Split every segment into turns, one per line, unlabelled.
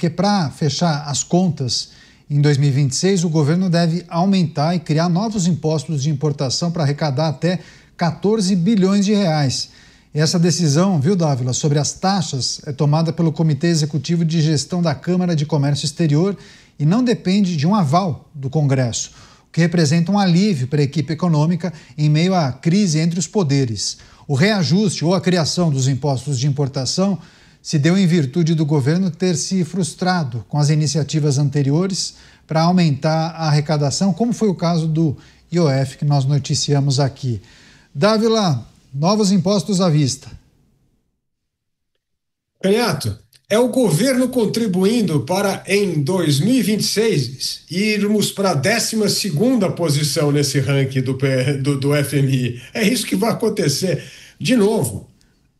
porque para fechar as contas em 2026, o governo deve aumentar e criar novos impostos de importação para arrecadar até 14 bilhões de reais. E essa decisão, viu, Dávila, sobre as taxas é tomada pelo Comitê Executivo de Gestão da Câmara de Comércio Exterior e não depende de um aval do Congresso, o que representa um alívio para a equipe econômica em meio à crise entre os poderes. O reajuste ou a criação dos impostos de importação se deu em virtude do governo ter se frustrado com as iniciativas anteriores para aumentar a arrecadação, como foi o caso do IOF que nós noticiamos aqui. Dávila, novos impostos à vista.
Canhato, é o governo contribuindo para, em 2026, irmos para a 12ª posição nesse ranking do FMI. É isso que vai acontecer. De novo,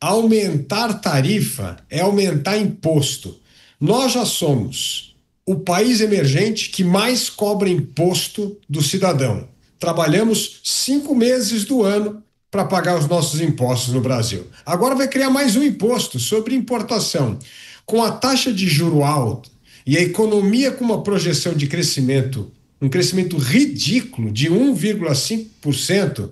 aumentar tarifa é aumentar imposto. Nós já somos o país emergente que mais cobra imposto do cidadão. Trabalhamos 5 meses do ano para pagar os nossos impostos no Brasil. Agora vai criar mais um imposto sobre importação. Com a taxa de juro alta e a economia com uma projeção de crescimento, um crescimento ridículo de 1,5%,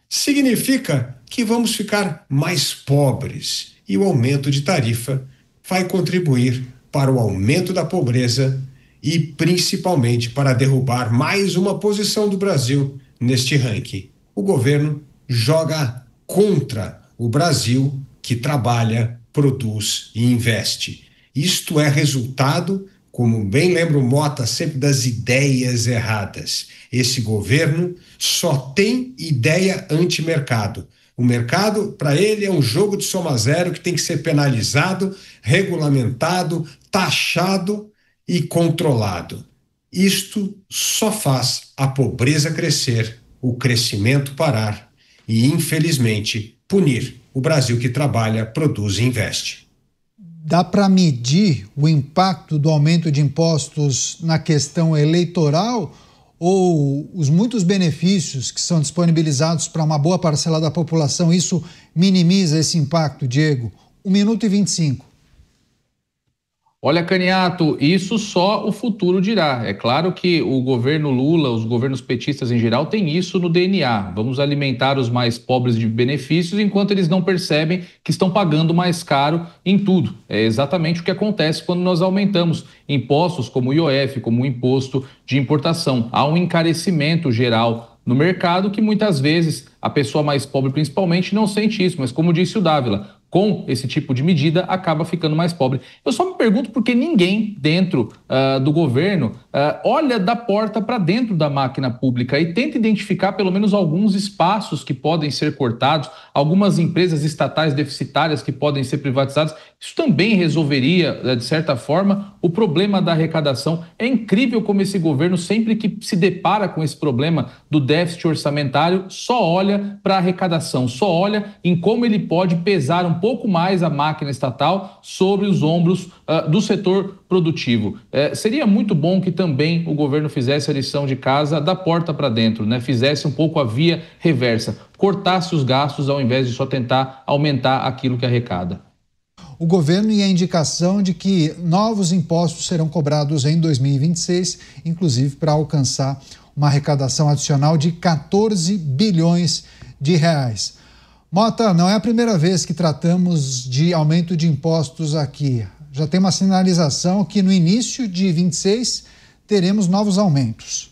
significa que vamos ficar mais pobres e o aumento de tarifa vai contribuir para o aumento da pobreza e principalmente para derrubar mais uma posição do Brasil neste ranking. O governo joga contra o Brasil que trabalha, produz e investe. Isto é resultado, como bem lembra o Mota, sempre das ideias erradas. Esse governo só tem ideia anti-mercado. O mercado, para ele, é um jogo de soma zero que tem que ser penalizado, regulamentado, taxado e controlado. Isto só faz a pobreza crescer, o crescimento parar e, infelizmente, punir o Brasil que trabalha, produz e investe.
Dá para medir o impacto do aumento de impostos na questão eleitoral ou os muitos benefícios que são disponibilizados para uma boa parcela da população, isso minimiza esse impacto, Diego? 1 minuto e 25.
Olha, Canhato, isso só o futuro dirá. É claro que o governo Lula, os governos petistas em geral, têm isso no DNA. Vamos alimentar os mais pobres de benefícios enquanto eles não percebem que estão pagando mais caro em tudo. É exatamente o que acontece quando nós aumentamos impostos como o IOF, como o imposto de importação. Há um encarecimento geral no mercado que muitas vezes a pessoa mais pobre principalmente não sente isso, mas como disse o Dávila, com esse tipo de medida, acaba ficando mais pobre. Eu só me pergunto por que ninguém dentro do governo olha da porta para dentro da máquina pública e tenta identificar pelo menos alguns espaços que podem ser cortados, algumas empresas estatais deficitárias que podem ser privatizadas. Isso também resolveria, de certa forma, o problema da arrecadação. É incrível como esse governo, sempre que se depara com esse problema do déficit orçamentário, só olha para a arrecadação, só olha em como ele pode pesar um pouco mais a máquina estatal sobre os ombros do setor produtivo. Seria muito bom que também o governo fizesse a lição de casa da porta para dentro, né? Fizesse um pouco a via reversa, cortasse os gastos ao invés de só tentar aumentar aquilo que arrecada.
O governo e a indicação de que novos impostos serão cobrados em 2026, inclusive para alcançar uma arrecadação adicional de 14 bilhões de reais. Mota, não é a primeira vez que tratamos de aumento de impostos aqui. Já tem uma sinalização que no início de 26 teremos novos aumentos.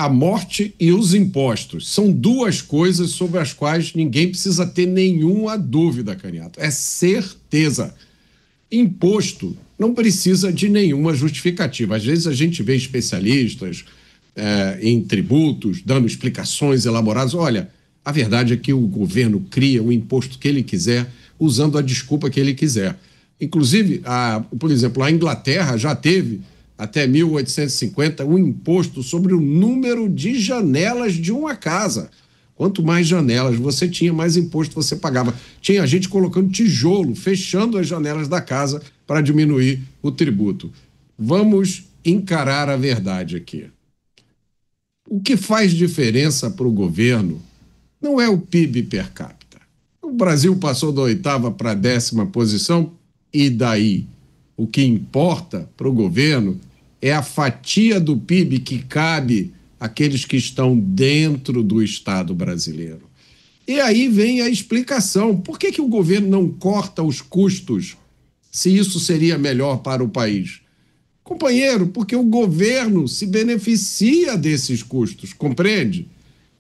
A morte e os impostos são duas coisas sobre as quais ninguém precisa ter nenhuma dúvida, Canhato. É certeza. Imposto não precisa de nenhuma justificativa. Às vezes a gente vê especialistas em tributos dando explicações elaboradas. Olha, a verdade é que o governo cria o imposto que ele quiser, usando a desculpa que ele quiser. Inclusive, por exemplo, a Inglaterra já teve, até 1850, um imposto sobre o número de janelas de uma casa. Quanto mais janelas você tinha, mais imposto você pagava. Tinha gente colocando tijolo, fechando as janelas da casa para diminuir o tributo. Vamos encarar a verdade aqui. O que faz diferença para o governo não é o PIB per capita. O Brasil passou da 8ª para a 10ª posição, e daí? O que importa para o governo é a fatia do PIB que cabe àqueles que estão dentro do Estado brasileiro. E aí vem a explicação. Por que o governo não corta os custos se isso seria melhor para o país? Companheiro, porque o governo se beneficia desses custos, compreende?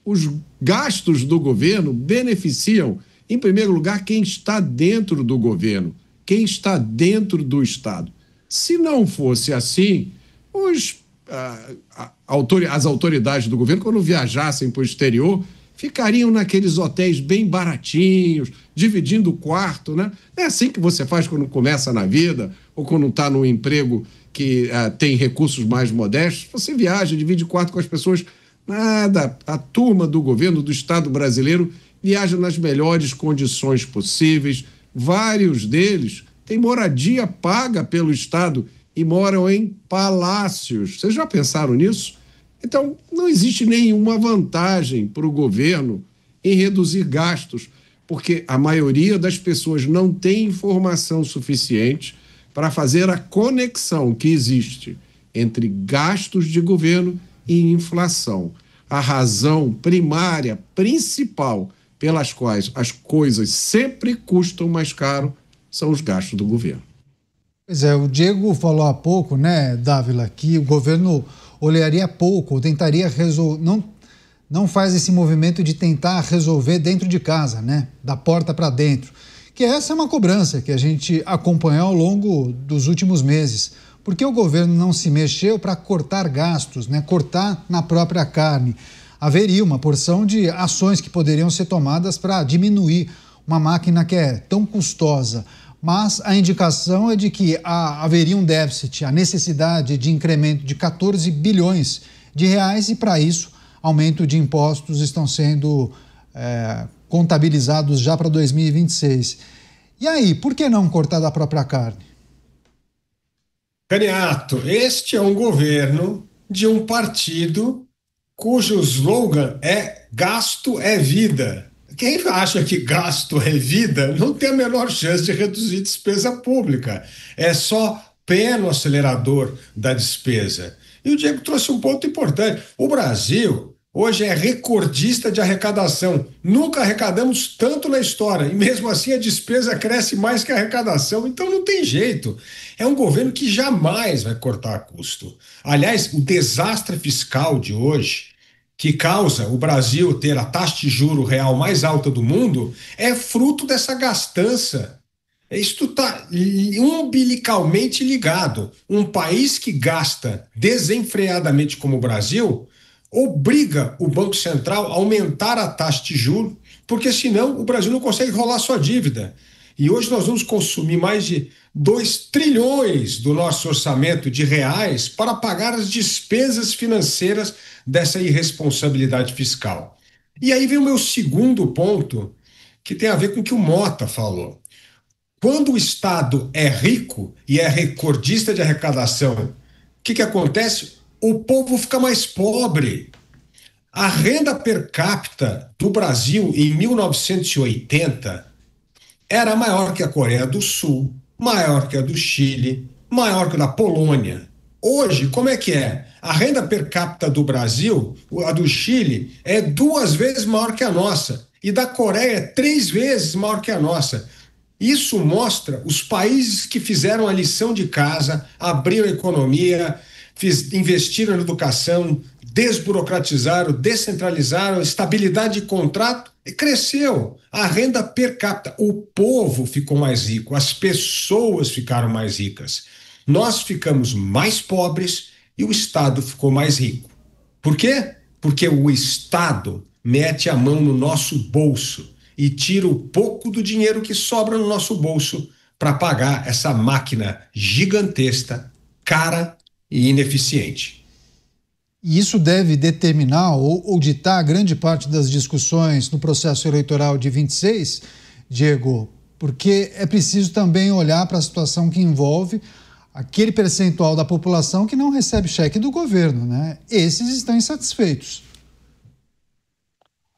Os gastos do governo beneficiam, em primeiro lugar, quem está dentro do governo, quem está dentro do Estado. Se não fosse assim, as autoridades do governo, quando viajassem para o exterior, ficariam naqueles hotéis bem baratinhos, dividindo o quarto, né? É assim que você faz quando começa na vida, ou quando está num emprego que tem recursos mais modestos. Você viaja, divide quarto com as pessoas. Nada, a turma do governo do Estado brasileiro viaja nas melhores condições possíveis. Vários deles têm moradia paga pelo Estado e moram em palácios. Vocês já pensaram nisso? Então, não existe nenhuma vantagem para o governo em reduzir gastos, porque a maioria das pessoas não tem informação suficiente para fazer a conexão que existe entre gastos de governo e inflação. A razão primária, principal, pelas quais as coisas sempre custam mais caro são os gastos do governo.
Pois é, o Diego falou há pouco, né, Dávila, que o governo olharia pouco, ou tentaria resolver, não faz esse movimento de tentar resolver dentro de casa, né, da porta para dentro, que essa é uma cobrança que a gente acompanhou ao longo dos últimos meses. Por que o governo não se mexeu para cortar gastos, né, cortar na própria carne? Haveria uma porção de ações que poderiam ser tomadas para diminuir uma máquina que é tão custosa, mas a indicação é de que haveria um déficit, a necessidade de incremento de 14 bilhões de reais e, para isso, aumento de impostos estão sendo contabilizados já para 2026. E aí, por que não cortar da própria carne?
Caniato, este é um governo de um partido cujo slogan é gasto é vida. Quem acha que gasto é vida não tem a menor chance de reduzir despesa pública. É só pé no acelerador da despesa. E o Diego trouxe um ponto importante. O Brasil hoje é recordista de arrecadação. Nunca arrecadamos tanto na história. E mesmo assim a despesa cresce mais que a arrecadação. Então não tem jeito. É um governo que jamais vai cortar custo. Aliás, o desastre fiscal de hoje, que causa o Brasil ter a taxa de juro real mais alta do mundo, é fruto dessa gastança. Isto está umbilicalmente ligado. Um país que gasta desenfreadamente como o Brasil obriga o Banco Central a aumentar a taxa de juros, porque senão o Brasil não consegue rolar sua dívida. E hoje nós vamos consumir mais de 2 trilhões do nosso orçamento de reais para pagar as despesas financeiras dessa irresponsabilidade fiscal. E aí vem o meu segundo ponto, que tem a ver com o que o Mota falou. Quando o Estado é rico e é recordista de arrecadação, o que acontece? O povo fica mais pobre. A renda per capita do Brasil em 1980 era maior que a Coreia do Sul, maior que a do Chile, maior que a da Polônia. Hoje, como é que é? A renda per capita do Brasil, a do Chile, é 2 vezes maior que a nossa. E da Coreia é 3 vezes maior que a nossa. Isso mostra os países que fizeram a lição de casa, abriram a economia, investiram na educação, desburocratizaram, descentralizaram, estabilidade de contrato, e cresceu. A renda per capita, o povo ficou mais rico, as pessoas ficaram mais ricas. Nós ficamos mais pobres e o Estado ficou mais rico. Por quê? Porque o Estado mete a mão no nosso bolso e tira o pouco do dinheiro que sobra no nosso bolso para pagar essa máquina gigantesca, cara e ineficiente.
E isso deve determinar ou ditar grande parte das discussões no processo eleitoral de 26, Diego, porque é preciso também olhar para a situação que envolve aquele percentual da população que não recebe cheque do governo, né? Esses estão insatisfeitos.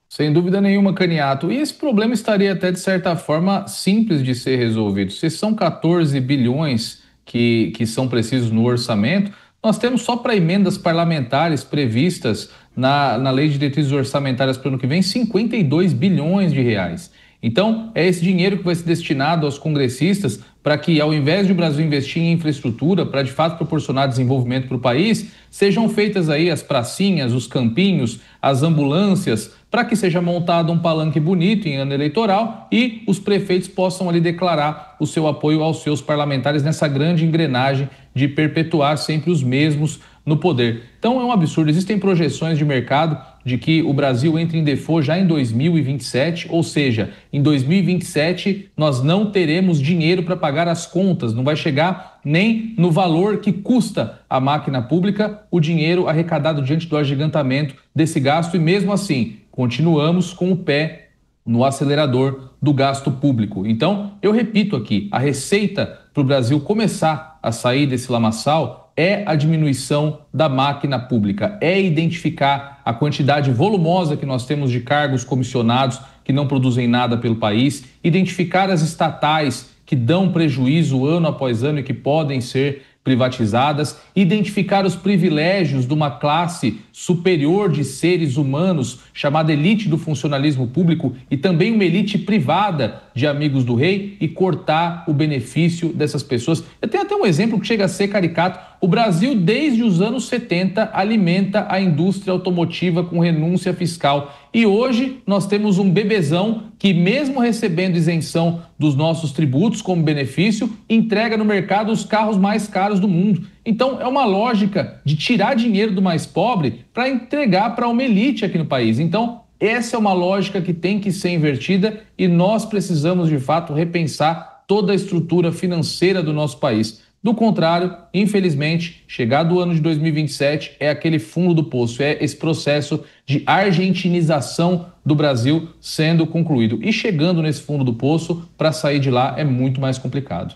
Sem dúvida nenhuma, Caniato. E esse problema estaria até, de certa forma, simples de ser resolvido. Se são 14 bilhões que são precisos no orçamento, nós temos só para emendas parlamentares previstas na Lei de Diretrizes Orçamentárias para o ano que vem 52 bilhões de reais. Então, é esse dinheiro que vai ser destinado aos congressistas para que, ao invés de o Brasil investir em infraestrutura para, de fato, proporcionar desenvolvimento para o país, sejam feitas aí as pracinhas, os campinhos, as ambulâncias, para que seja montado um palanque bonito em ano eleitoral e os prefeitos possam ali declarar o seu apoio aos seus parlamentares nessa grande engrenagem de perpetuar sempre os mesmos no poder. Então é um absurdo. Existem projeções de mercado de que o Brasil entre em default já em 2027, ou seja, em 2027 nós não teremos dinheiro para pagar as contas, não vai chegar nem no valor que custa a máquina pública o dinheiro arrecadado diante do agigantamento desse gasto e mesmo assim continuamos com o pé no acelerador do gasto público. Então, eu repito aqui, a receita para o Brasil começar a sair desse lamaçal é a diminuição da máquina pública, é identificar a quantidade volumosa que nós temos de cargos comissionados que não produzem nada pelo país, identificar as estatais que dão prejuízo ano após ano e que podem ser privatizadas, identificar os privilégios de uma classe superior de seres humanos, chamada elite do funcionalismo público, e também uma elite privada de amigos do rei, e cortar o benefício dessas pessoas. Eu tenho até um exemplo que chega a ser caricato. O Brasil, desde os anos 70, alimenta a indústria automotiva com renúncia fiscal. E hoje nós temos um bebezão que, mesmo recebendo isenção dos nossos tributos como benefício, entrega no mercado os carros mais caros do mundo. Então, é uma lógica de tirar dinheiro do mais pobre para entregar para uma elite aqui no país. Então, essa é uma lógica que tem que ser invertida e nós precisamos, de fato, repensar toda a estrutura financeira do nosso país. Do contrário, infelizmente, chegado o ano de 2027, é aquele fundo do poço, é esse processo de argentinização do Brasil sendo concluído. E chegando nesse fundo do poço, para sair de lá é muito mais complicado.